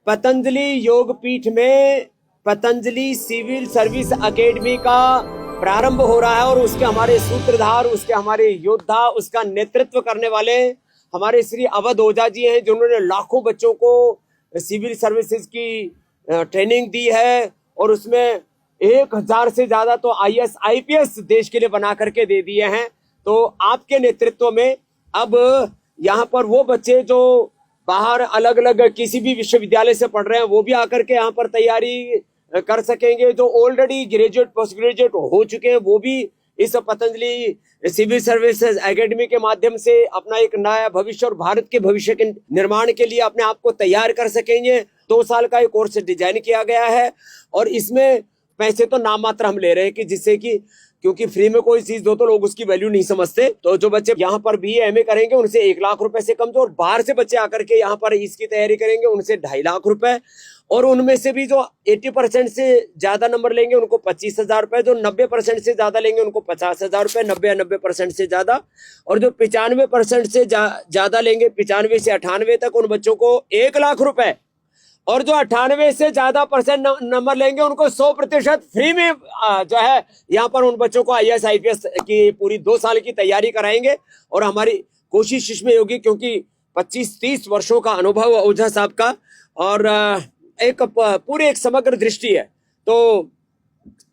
पतंजलि योगपीठ में Patanjali civil service academy का प्रारंभ हो रहा है और उसके हमारे सूत्रधार, उसके हमारे योद्धा, उसका नेतृत्व करने वाले हमारे श्री अवध ओझा जी हैं, जिन्होंने लाखों बच्चों को सिविल सर्विसेज की ट्रेनिंग दी है और उसमें 1000 से ज्यादा तो IAS IPS देश के लिए बना करके दे दिए हैं। तो आपके नेतृत्व में अब यहाँ पर वो बच्चे जो बाहर अलग अलग किसी भी विश्वविद्यालय से पढ़ रहे हैं वो भी आकर के यहाँ पर तैयारी कर सकेंगे। जो ऑलरेडी ग्रेजुएट पोस्ट ग्रेजुएट हो चुके हैं वो भी इस पतंजलि सिविल सर्विसेज एकेडमी के माध्यम से अपना एक नया भविष्य और भारत के भविष्य के निर्माण के लिए अपने आप को तैयार कर सकेंगे। 2 साल का एक कोर्स डिजाइन किया गया है और इसमें पैसे तो नाम मात्र हम ले रहे हैं कि जिससे कि क्योंकि फ्री में कोई चीज दो तो लोग उसकी वैल्यू नहीं समझते। तो जो बच्चे यहाँ पर BA MA करेंगे उनसे 1 लाख रुपए से कम, जो और बाहर से बच्चे आकर के यहाँ पर इसकी तैयारी करेंगे उनसे 2.5 लाख रुपए, और उनमें से भी जो 80% से ज्यादा नंबर लेंगे उनको 25,000 रुपए, जो 90% से ज्यादा लेंगे उनको 50,000 रुपए, 90% से ज्यादा, और जो 95% से ज्यादा लेंगे 95 से 98 तक उन बच्चों को 1 लाख रुपए, और जो 98 से ज्यादा % नंबर लेंगे उनको 100% फ्री में जो है यहाँ पर उन बच्चों को IAS IPS की पूरी 2 साल की तैयारी कराएंगे। और हमारी कोशिश इसमें होगी क्योंकि 25-30 वर्षों का अनुभव ओझा साहब का और एक पूरे एक समग्र दृष्टि है। तो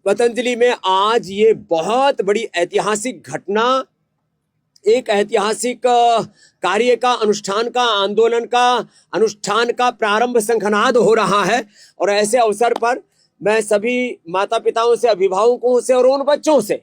पतंजलि में आज ये बहुत बड़ी ऐतिहासिक घटना, एक ऐतिहासिक कार्य का अनुष्ठान का, आंदोलन का अनुष्ठान का प्रारंभ शंखनाद हो रहा है। और ऐसे अवसर पर मैं सभी माता पिताओं से, अभिभावकों से और उन बच्चों से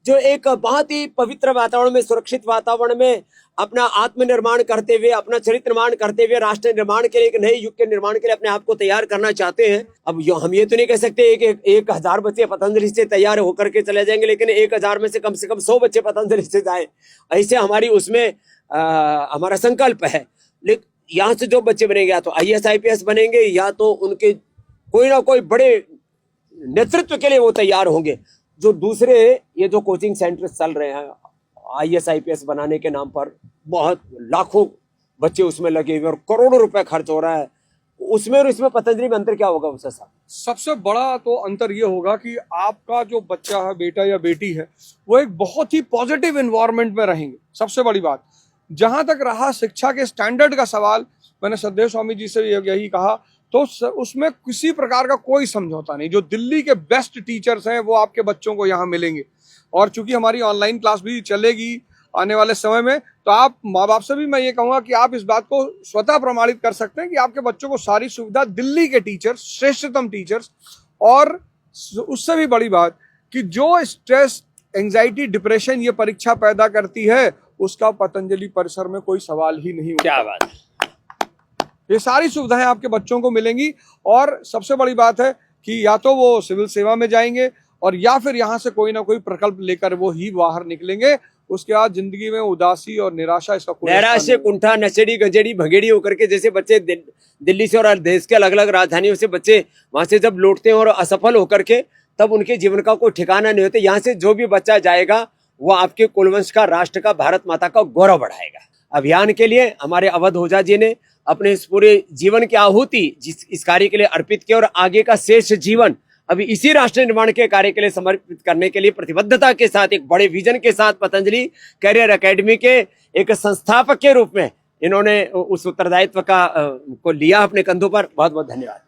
जो एक बहुत ही पवित्र वातावरण में, सुरक्षित वातावरण में अपना आत्मनिर्माण करते हुए, अपना चरित्र निर्माण करते हुए राष्ट्र निर्माण के लिए, एक नए युग के निर्माण के लिए अपने आप को तैयार करना चाहते हैं। अब हम ये तो नहीं कह सकते कि 1000 बच्चे पतंजलि से तैयार होकर के चले जाएंगे, लेकिन 1000 में से कम 100 बच्चे पतंजलि से जाए, ऐसे हमारी उसमें हमारा संकल्प है। लेकिन यहाँ से जो बच्चे बनेंगे या तो IAS IPS बनेंगे या तो उनके कोई ना कोई बड़े नेतृत्व के लिए वो तैयार होंगे। जो दूसरे ये जो कोचिंग सेंटर चल रहे हैं IAS IPS बनाने के नाम पर, बहुत लाखों बच्चे उसमें लगे हुए और करोड़ों रुपए खर्च हो रहा है, उसमें और इसमें पतंजलि में अंतर क्या होगा उससे साहब? सबसे बड़ा तो अंतर ये होगा कि आपका जो बच्चा है, बेटा या बेटी है, वो एक बहुत ही पॉजिटिव एनवायरनमेंट में रहेंगे। सबसे बड़ी बात, जहां तक रहा शिक्षा के स्टैंडर्ड का सवाल, मैंने सददेव स्वामी जी से यही कहा, तो उसमें किसी प्रकार का कोई समझौता नहीं। जो दिल्ली के बेस्ट टीचर्स हैं वो आपके बच्चों को यहाँ मिलेंगे। और चूंकि हमारी ऑनलाइन क्लास भी चलेगी आने वाले समय में, तो आप माँ बाप से भी मैं ये कहूँगा कि आप इस बात को स्वतः प्रमाणित कर सकते हैं कि आपके बच्चों को सारी सुविधा दिल्ली के टीचर्स, श्रेष्ठतम टीचर्स, और उससे भी बड़ी बात कि जो स्ट्रेस, एंजाइटी, डिप्रेशन ये परीक्षा पैदा करती है उसका पतंजलि परिसर में कोई सवाल ही नहीं। क्या बात है। ये सारी सुविधाएं आपके बच्चों को मिलेंगी। और सबसे बड़ी बात है कि या तो वो सिविल सेवा में जाएंगे और या फिर यहाँ से कोई ना कोई प्रकल्प लेकर वो ही बाहर निकलेंगे। उसके बाद जिंदगी में उदासी और निराशा, इसका कोई नैराश्य, कुंठा, नशेड़ी, गंजेड़ी, भगेड़ी होकर के जैसे बच्चे दिल्ली से और देश के अलग अलग राजधानियों से बच्चे वहां से जब लौटते हैं और असफल होकर के, तब उनके जीवन का कोई ठिकाना नहीं होता। यहाँ से जो भी बच्चा जाएगा वो आपके कुलवंश का, राष्ट्र का, भारत माता का गौरव बढ़ाएगा। अभियान के लिए हमारे अवध ओझा जी ने अपने इस पूरे जीवन की आहुति इस कार्य के लिए अर्पित की और आगे का शेष जीवन अभी इसी राष्ट्र निर्माण के कार्य के लिए समर्पित करने के लिए प्रतिबद्धता के साथ, एक बड़े विजन के साथ पतंजलि कैरियर एकेडमी के एक संस्थापक के रूप में इन्होंने उस उत्तरदायित्व को लिया अपने कंधों पर। बहुत बहुत धन्यवाद।